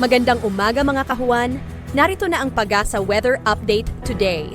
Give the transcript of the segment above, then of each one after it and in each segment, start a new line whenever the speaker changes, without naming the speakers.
Magandang umaga mga kahuan, narito na ang Pag-asa Weather Update today.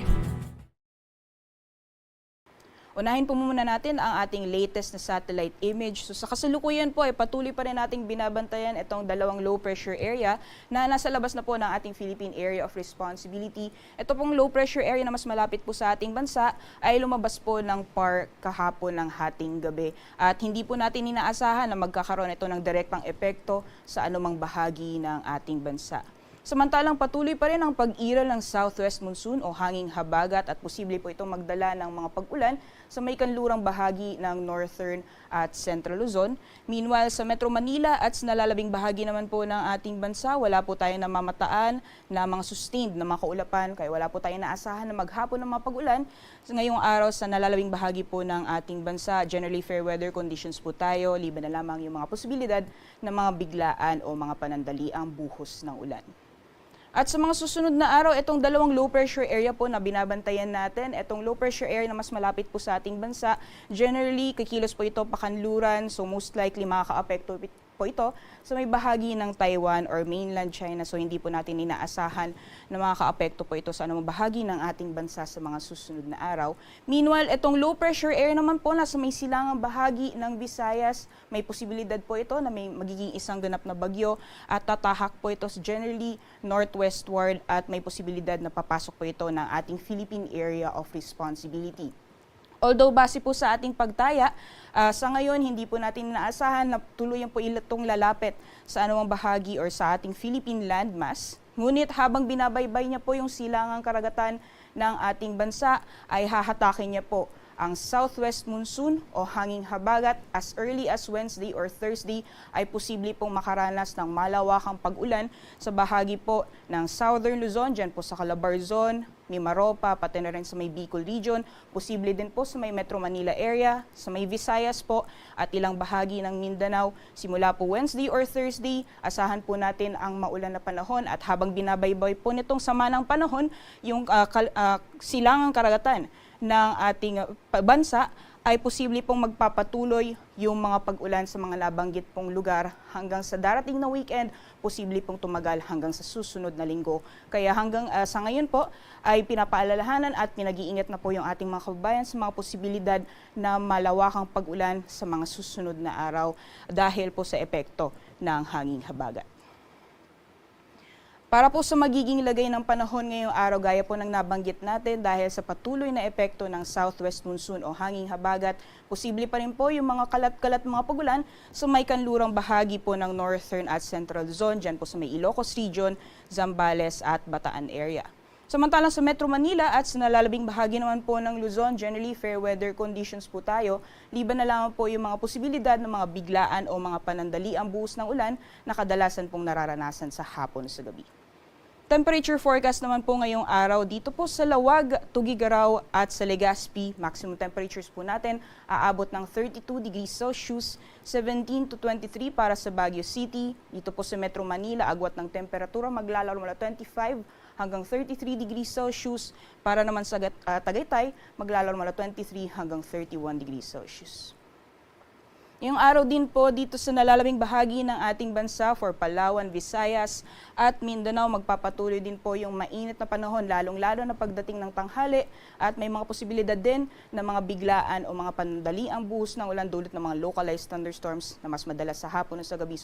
Unahin po muna natin ang ating latest na satellite image. So sa kasalukuyan po ay patuloy pa rin nating binabantayan itong dalawang low pressure area na nasa labas na po ng ating Philippine Area of Responsibility. Ito pong low pressure area na mas malapit po sa ating bansa ay lumabas po ng PAR kahapon ng hating gabi. At hindi po natin inaasahan na magkakaroon ito ng direktang epekto sa anumang bahagi ng ating bansa. Samantalang patuloy pa rin ang pag-iral ng southwest monsoon o hanging habagat at posible po itong magdala ng mga pag-ulan sa may kanlurang bahagi ng northern at central Luzon. Meanwhile, sa Metro Manila at sa nalalabing bahagi naman po ng ating bansa, wala po tayong namamataan na mga sustained na mga kaulapan, kaya wala po tayong naasahan na maghapon ng mga pag-ulan. So, ngayong araw sa nalalabing bahagi po ng ating bansa, generally fair weather conditions po tayo, liban na lamang yung mga posibilidad ng mga biglaan o mga panandaliang buhos ng ulan. At sa mga susunod na araw, itong dalawang low pressure area po na binabantayan natin, itong low pressure area na mas malapit po sa ating bansa, generally kikilos po ito pakanluran, so most likely makaka-apekto po ito sa may bahagi ng Taiwan or mainland China, so hindi po natin inaasahan na makaka-apekto po ito sa anumang bahagi ng ating bansa sa mga susunod na araw. Meanwhile, itong low pressure area naman po nasa may silangang bahagi ng Visayas, may posibilidad po ito na may magiging isang ganap na bagyo at tatahak po ito generally northwestward at may posibilidad na papasok po ito ng ating Philippine Area of Responsibility. Although base po sa ating pagtaya, sa ngayon hindi po natin inaasahan na tuluyan po itong lalapit sa anumang bahagi or sa ating Philippine landmass. Ngunit habang binabaybay niya po yung silangang karagatan ng ating bansa, ay hahatakin niya po ang southwest monsoon o hanging habagat as early as Wednesday or Thursday ay posible pong makaranas ng malawakang pag-ulan sa bahagi po ng southern Luzon, dyan po sa Calabarzon, Mimaropa, pati na rin sa may Bicol region, posible din po sa may Metro Manila area, sa may Visayas po at ilang bahagi ng Mindanao. Simula po Wednesday or Thursday, asahan po natin ang maulan na panahon at habang binabaybay po nitong sama ng panahon, yung silangang karagatan ng ating bansa ay posible pong magpapatuloy yung mga pag-ulan sa mga nabanggit pong lugar hanggang sa darating na weekend, posible pong tumagal hanggang sa susunod na linggo. Kaya hanggang sa ngayon po ay pinapaalalahanan at pinag-iingat na po yung ating mga kababayan sa mga posibilidad na malawakang pag-ulan sa mga susunod na araw dahil po sa epekto ng hanging habagat. Para po sa magiging lagay ng panahon ngayong araw, gaya po ng nabanggit natin dahil sa patuloy na epekto ng southwest monsoon o hanging habagat, posible pa rin po yung mga kalat-kalat mga pagulan sa may kanlurang bahagi po ng northern at central zone, dyan po sa may Ilocos region, Zambales at Bataan area. Samantalang sa Metro Manila at sa nalalabing bahagi naman po ng Luzon, generally fair weather conditions po tayo, liban na lamang po yung mga posibilidad ng mga biglaan o mga panandaliang buhos ng ulan na kadalasan pong nararanasan sa hapon sa gabi. Temperature forecast naman po ngayong araw dito po sa Lawag, Tugigaraw at sa Legazpi. Maximum temperatures po natin aabot ng 32 degrees Celsius, 17 to 23 para sa Baguio City. Dito po sa Metro Manila, agwat ng temperatura maglalaro mula 25 hanggang 33 degrees Celsius. Para naman sa Tagaytay, maglalaro mula 23 hanggang 31 degrees Celsius. Yung araw din po dito sa nalalabing bahagi ng ating bansa for Palawan, Visayas at Mindanao, magpapatuloy din po yung mainit na panahon, lalong-lalo na pagdating ng tanghali at may mga posibilidad din na mga biglaan o mga panandaliang buhos ng ulan dulot ng mga localized thunderstorms na mas madalas sa hapon o sa gabi.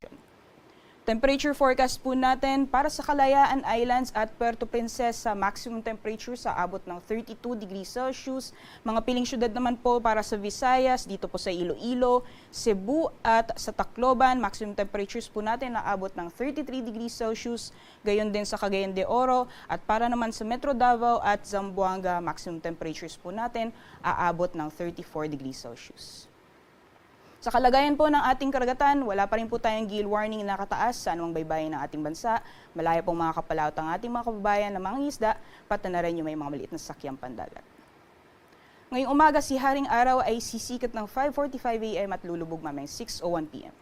Temperature forecast po natin para sa Kalayaan Islands at Puerto Princesa, maximum temperature sa abot ng 32 degrees Celsius. Mga piling syudad naman po para sa Visayas, dito po sa Iloilo, Cebu at sa Tacloban, maximum temperatures po natin na abot ng 33 degrees Celsius. Gayon din sa Cagayan de Oro at para naman sa Metro Davao at Zamboanga, maximum temperatures po natin aabot ng 34 degrees Celsius. Sa kalagayan po ng ating karagatan, wala pa rin po tayong gale warning na nakataas sa anumang baybayin ng ating bansa. Malaya pong mga kapalaot ang ating mga kababayan na mga isda, pati na rin yung may mga maliit na sakyang pandagat. Ngayong umaga, si Haring Araw ay sisikat ng 5:45 AM at lulubog mamayang 6:01 PM.